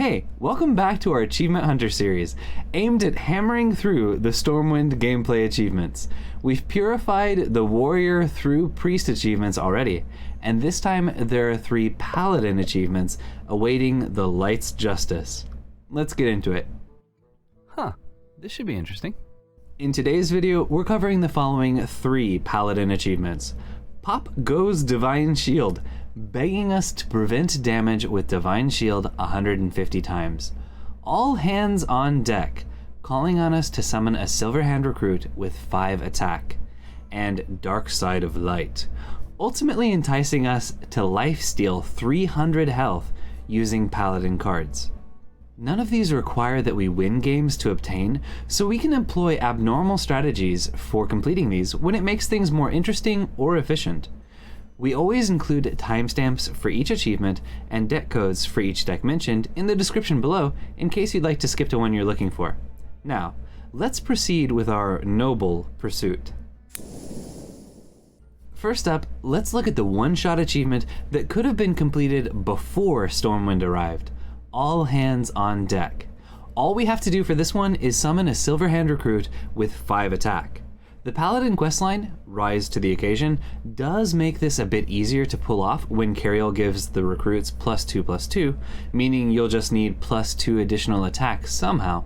Hey, welcome back to our Achievement Hunter series, aimed at hammering through the Stormwind gameplay achievements. We've purified the Warrior through Priest achievements already, and this time there are 3 Paladin achievements awaiting the Light's Justice. Let's get into it. This should be interesting. In today's video, we're covering the following 3 Paladin achievements. Pop goes Divine Shield, begging us to prevent damage with Divine Shield 150 times. All hands on deck, calling on us to summon a Silverhand recruit with 5 attack. And Dark Side of Light, ultimately enticing us to Lifesteal 300 health using Paladin cards. None of these require that we win games to obtain, so we can employ abnormal strategies for completing these when it makes things more interesting or efficient. We always include timestamps for each achievement and deck codes for each deck mentioned in the description below in case you'd like to skip to one you're looking for. Now, let's proceed with our noble pursuit. First up, let's look at the one-shot achievement that could have been completed before Stormwind arrived. All hands on deck. All we have to do for this one is summon a Silverhand recruit with 5 attack. The Paladin questline, Rise to the Occasion, does make this a bit easier to pull off when Cariel gives the recruits +2/+2, meaning you'll just need +2 additional attack somehow.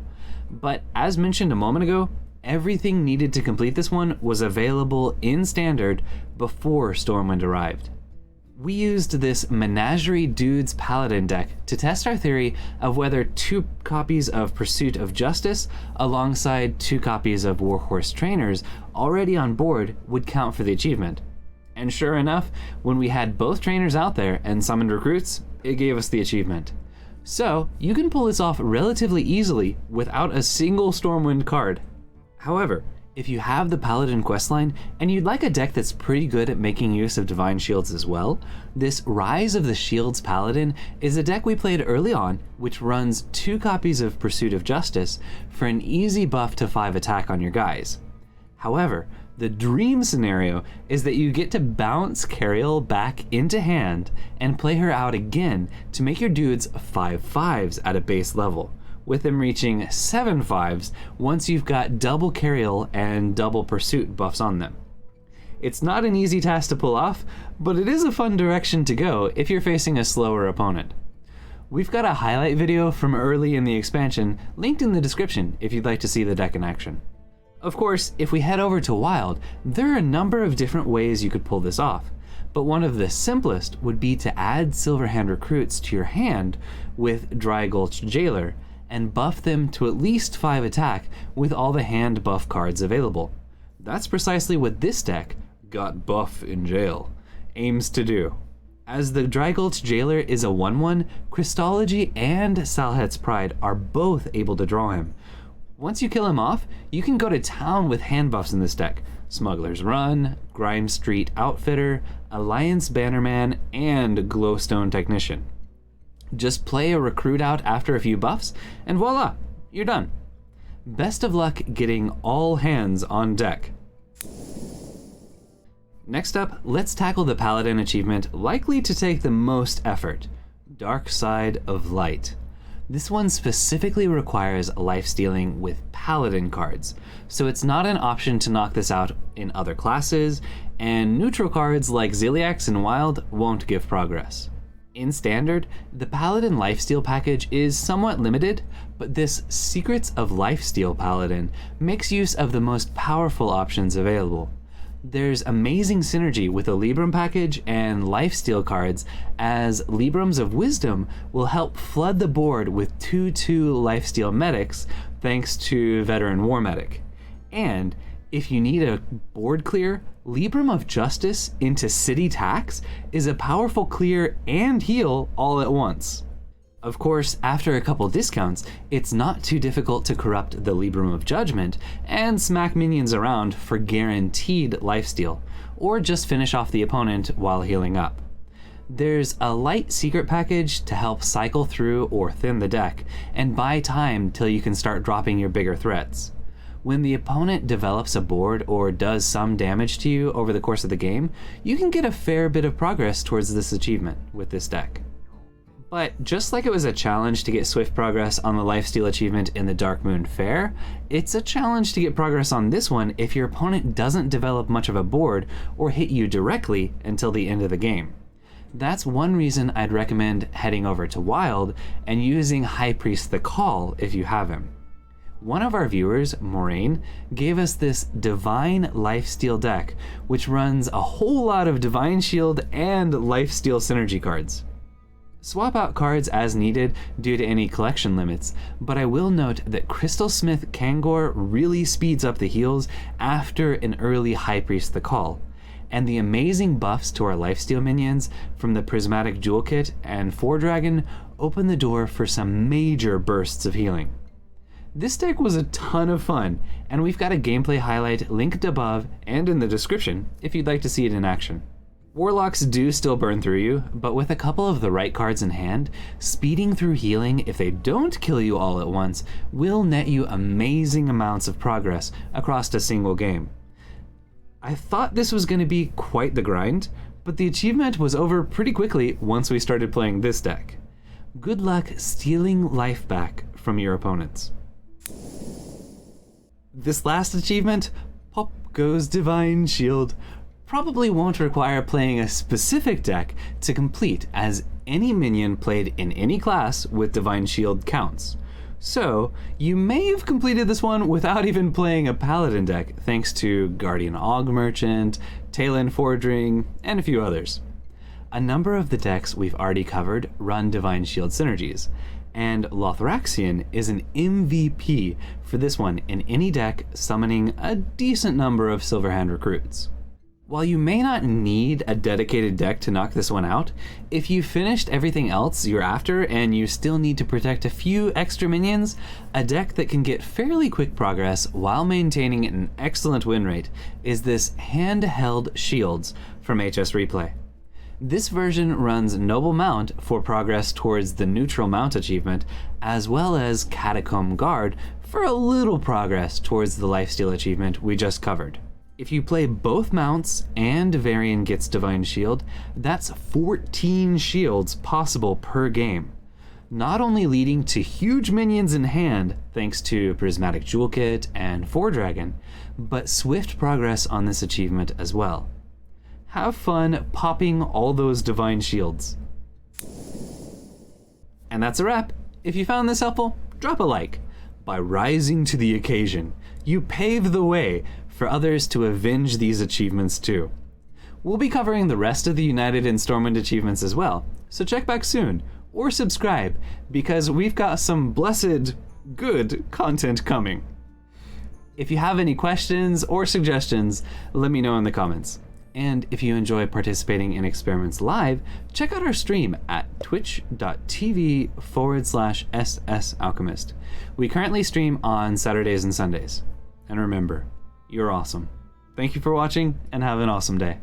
But as mentioned a moment ago, everything needed to complete this one was available in Standard before Stormwind arrived. We used this Menagerie Dudes Paladin deck to test our theory of whether 2 copies of Pursuit of Justice alongside 2 copies of Warhorse Trainers already on board would count for the achievement. And sure enough, when we had both trainers out there and summoned recruits, it gave us the achievement. So you can pull this off relatively easily without a single Stormwind card. However, if you have the Paladin questline and you'd like a deck that's pretty good at making use of Divine Shields as well, this Rise of the Shields Paladin is a deck we played early on, which runs 2 copies of Pursuit of Justice for an easy buff to 5 attack on your guys. However, the dream scenario is that you get to bounce Cariel back into hand and play her out again to make your dudes 5/5s at a base level, with them reaching 7 5s once you've got double Cariel and double Pursuit buffs on them. It's not an easy task to pull off, but it is a fun direction to go if you're facing a slower opponent. We've got a highlight video from early in the expansion linked in the description if you'd like to see the deck in action. Of course, if we head over to Wild, there are a number of different ways you could pull this off, but one of the simplest would be to add Silverhand recruits to your hand with Dry Gulch Jailer, and buff them to at least 5 attack with all the hand buff cards available. That's precisely what this deck, Got Buff in Jail, aims to do. As the Dry Gulch Jailer is a 1/1, Christology and Salhet's Pride are both able to draw him. Once you kill him off, you can go to town with hand buffs in this deck. Smuggler's Run, Grime Street Outfitter, Alliance Bannerman, and Glowstone Technician. Just play a recruit out after a few buffs, and voila, you're done. Best of luck getting all hands on deck. Next up, let's tackle the Paladin achievement likely to take the most effort, Dark Side of Light. This one specifically requires lifestealing with Paladin cards, so it's not an option to knock this out in other classes, and neutral cards like Ziliax and Wild won't give progress. In Standard, the Paladin Lifesteal package is somewhat limited, but this Secrets of Lifesteal Paladin makes use of the most powerful options available. There's amazing synergy with the Libram package and Lifesteal cards, as Librams of Wisdom will help flood the board with 2/2 Lifesteal medics thanks to Veteran War Medic. And if you need a board clear, Libram of Justice into City Tax is a powerful clear and heal all at once. Of course, after a couple discounts, it's not too difficult to corrupt the Libram of Judgment and smack minions around for guaranteed lifesteal, or just finish off the opponent while healing up. There's a light secret package to help cycle through or thin the deck, and buy time till you can start dropping your bigger threats. When the opponent develops a board or does some damage to you over the course of the game, you can get a fair bit of progress towards this achievement with this deck. But just like it was a challenge to get swift progress on the Lifesteal achievement in the Dark Moon Fair, it's a challenge to get progress on this one if your opponent doesn't develop much of a board or hit you directly until the end of the game. That's one reason I'd recommend heading over to Wild and using High Priest the Call if you have him. One of our viewers, Moraine, gave us this Divine Lifesteal deck, which runs a whole lot of Divine Shield and Lifesteal synergy cards. Swap out cards as needed due to any collection limits, but I will note that Crystal Smith Kangor really speeds up the heals after an early High Priest the Call, and the amazing buffs to our Lifesteal minions from the Prismatic Jewel Kit and Four Dragon open the door for some major bursts of healing. This deck was a ton of fun, and we've got a gameplay highlight linked above and in the description if you'd like to see it in action. Warlocks do still burn through you, but with a couple of the right cards in hand, speeding through healing if they don't kill you all at once will net you amazing amounts of progress across a single game. I thought this was going to be quite the grind, but the achievement was over pretty quickly once we started playing this deck. Good luck stealing life back from your opponents. This last achievement, Pop Goes Divine Shield, probably won't require playing a specific deck to complete, as any minion played in any class with Divine Shield counts. So, you may have completed this one without even playing a Paladin deck, thanks to Guardian Og Merchant, Talon Fordring, and a few others. A number of the decks we've already covered run Divine Shield synergies, and Lothraxion is an MVP for this one in any deck summoning a decent number of Silverhand recruits. While you may not need a dedicated deck to knock this one out, if you finished everything else you're after and you still need to protect a few extra minions, a deck that can get fairly quick progress while maintaining an excellent win rate is this Handheld Shields from HS Replay. This version runs Noble Mount for progress towards the Neutral Mount achievement, as well as Catacomb Guard for a little progress towards the Lifesteal achievement we just covered. If you play both mounts and Varian gets Divine Shield, that's 14 shields possible per game, not only leading to huge minions in hand thanks to Prismatic Jewel Kit and Four Dragon, but swift progress on this achievement as well. Have fun popping all those Divine Shields. And that's a wrap. If you found this helpful, drop a like. By rising to the occasion, you pave the way for others to avenge these achievements too. We'll be covering the rest of the United and Stormwind achievements as well, so check back soon, or subscribe, because we've got some blessed, good content coming. If you have any questions or suggestions, let me know in the comments. And if you enjoy participating in experiments live, check out our stream at twitch.tv/SSAlchemist. We currently stream on Saturdays and Sundays. And remember, you're awesome. Thank you for watching, and have an awesome day.